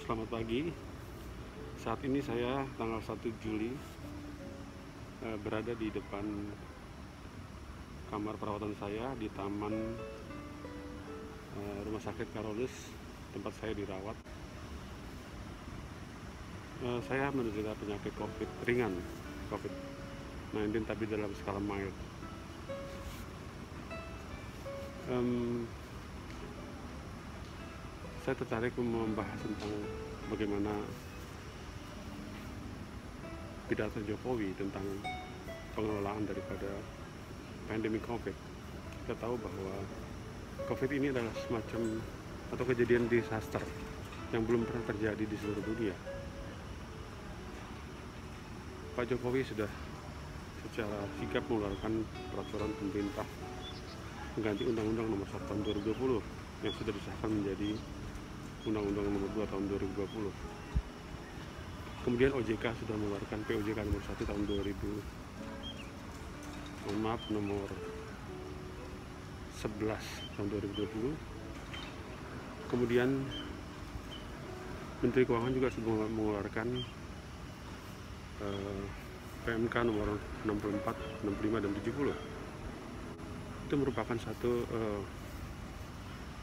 Selamat pagi. Saat ini saya tanggal 1 Juli berada di depan kamar perawatan saya di taman Rumah Sakit Karolus, tempat saya dirawat. Saya menderita penyakit COVID ringan, COVID-19, tapi dalam skala mild. Saya tertarik membahas tentang bagaimana pidato Jokowi tentang pengelolaan daripada pandemi COVID. Kita tahu bahwa COVID ini adalah semacam atau kejadian disaster yang belum pernah terjadi di seluruh dunia. Pak Jokowi sudah secara sigap mengeluarkan peraturan pemerintah mengganti Undang-Undang Nomor 1 Tahun 2020 yang sudah disahkan menjadi Undang-Undang Nomor 2 Tahun 2020. Kemudian OJK sudah mengeluarkan POJK Nomor 1 Tahun 2000, Nomor 11 Tahun 2020. Kemudian Menteri Keuangan juga sudah mengeluarkan PMK Nomor 64, 65, dan 70. Itu merupakan satu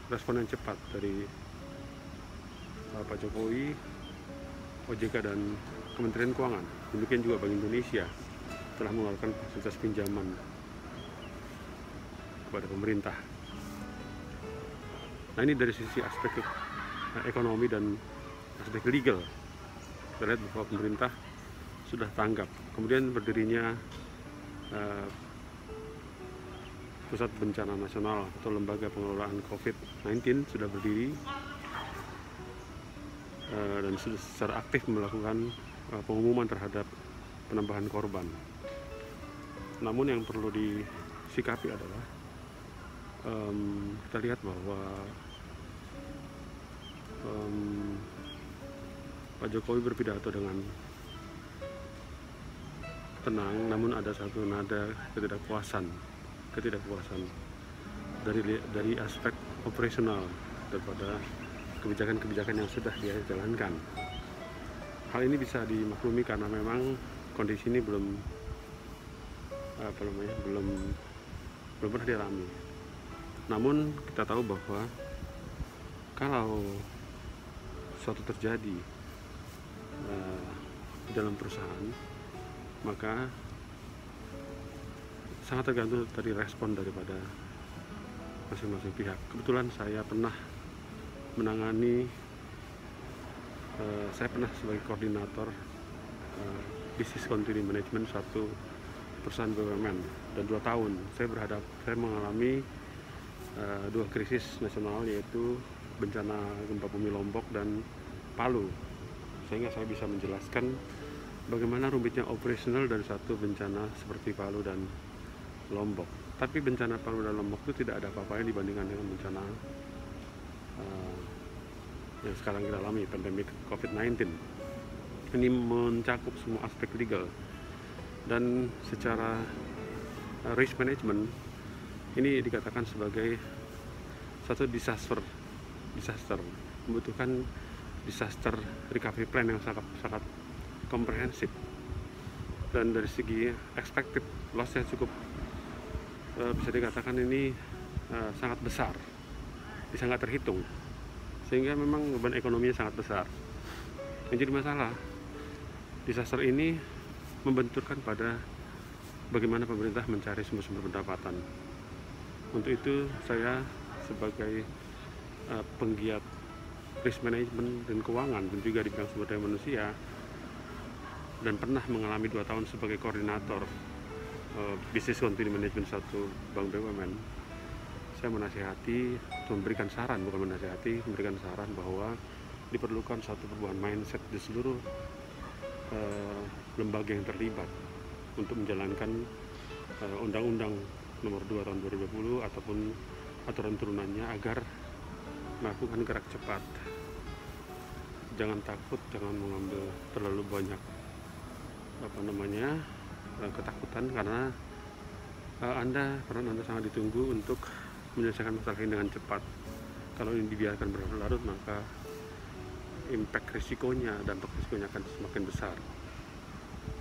respon yang cepat dari Pak Jokowi, OJK, dan Kementerian Keuangan. Demikian juga Bank Indonesia telah mengeluarkan fasilitas pinjaman kepada pemerintah. Nah, ini dari sisi aspek ekonomi dan aspek legal. Kita lihat bahwa pemerintah sudah tanggap. Kemudian berdirinya Pusat Bencana Nasional atau Lembaga Pengelolaan COVID-19 sudah berdiri dan sudah secara aktif melakukan pengumuman terhadap penambahan korban. Namun yang perlu disikapi adalah kita lihat bahwa Pak Jokowi berpidato dengan tenang, namun ada satu nada ketidakpuasan dari aspek operasional daripada kebijakan-kebijakan yang sudah dia jalankan. Hal ini bisa dimaklumi karena memang kondisi ini belum pernah dialami. Namun kita tahu bahwa kalau suatu terjadi dalam perusahaan, maka sangat tergantung dari respon daripada masing-masing pihak. Kebetulan saya pernah menangani, saya pernah sebagai koordinator bisnis continuity management satu perusahaan BUMN, dan 2 tahun saya mengalami 2 krisis nasional, yaitu bencana gempa bumi Lombok dan Palu, sehingga saya bisa menjelaskan bagaimana rumitnya operasional dari satu bencana seperti Palu dan Lombok. Tapi bencana Palu dan Lombok itu tidak ada apa-apanya dibandingkan dengan bencana yang sekarang kita alami, pandemi COVID-19. Ini mencakup semua aspek legal, dan secara risk management ini dikatakan sebagai satu disaster, membutuhkan disaster recovery plan yang sangat komprehensif, dan dari segi expected loss yang cukup bisa dikatakan ini sangat besar, bisa nggak terhitung, sehingga memang beban ekonominya sangat besar. Yang jadi masalah, disaster ini membenturkan pada bagaimana pemerintah mencari sumber-sumber pendapatan. Untuk itu saya sebagai penggiat risk management dan keuangan, dan juga di bidang sumber daya manusia, dan pernah mengalami 2 tahun sebagai koordinator bisnis continuity management satu bank BUMN, saya memberikan saran bahwa diperlukan satu perubahan mindset di seluruh lembaga yang terlibat untuk menjalankan Undang-Undang Nomor 2 Tahun 2020 ataupun aturan turunannya, agar melakukan gerak cepat. Jangan takut, jangan mengambil terlalu banyak ketakutan, karena peran Anda sangat ditunggu untuk menyelesaikan masalah ini dengan cepat. Kalau ini dibiarkan berlarut-larut, maka impact risikonya, dampak risikonya akan semakin besar.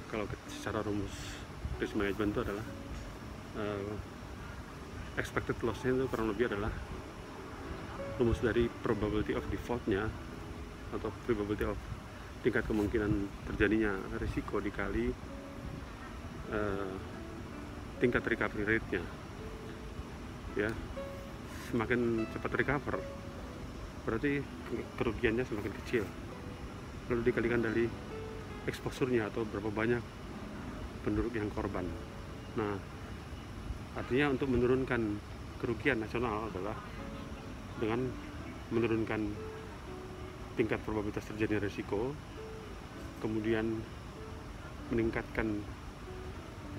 Kalau secara rumus risk management itu adalah expected loss-nya itu kurang lebih adalah rumus dari probability of default-nya atau probability of tingkat kemungkinan terjadinya risiko dikali tingkat recovery rate-nya. Ya, semakin cepat recover berarti kerugiannya semakin kecil, lalu dikalikan dari exposure-nya atau berapa banyak penduduk yang korban. Nah, artinya untuk menurunkan kerugian nasional adalah dengan menurunkan tingkat probabilitas terjadinya risiko, kemudian meningkatkan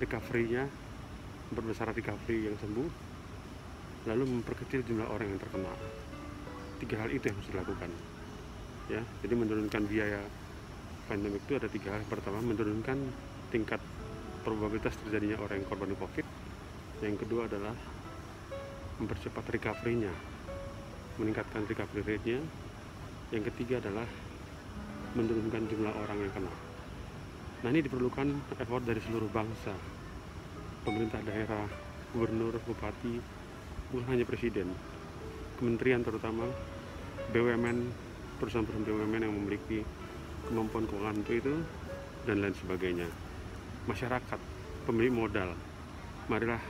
recovery-nya, berbesar recovery yang sembuh, lalu memperkecil jumlah orang yang terkena. 3 hal itu yang harus dilakukan. Ya, jadi menurunkan biaya pandemik itu ada 3 hal. Pertama, menurunkan tingkat probabilitas terjadinya orang yang korban COVID. Yang kedua adalah mempercepat recovery-nya, meningkatkan recovery rate-nya. Yang ketiga adalah menurunkan jumlah orang yang kena. Nah, ini diperlukan effort dari seluruh bangsa, pemerintah daerah, gubernur, bupati, bukan hanya presiden, kementerian terutama, BUMN, perusahaan-perusahaan BUMN yang memiliki kemampuan keuangan untuk itu, dan lain sebagainya. Masyarakat, pemilik modal, marilah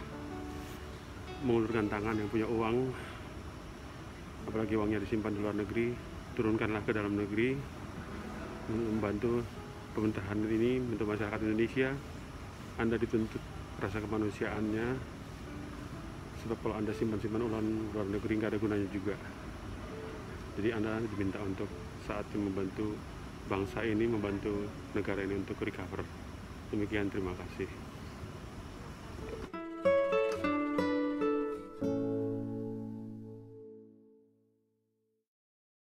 mengulurkan tangan yang punya uang, apalagi uangnya disimpan di luar negeri, turunkanlah ke dalam negeri, membantu pemerintahan ini, untuk masyarakat Indonesia. Anda dituntut rasa kemanusiaannya, sebab kalau Anda simpan-simpan uang luar negeri nggak ada gunanya juga. Jadi Anda diminta untuk saatnya membantu bangsa ini, membantu negara ini untuk recover. Demikian, terima kasih.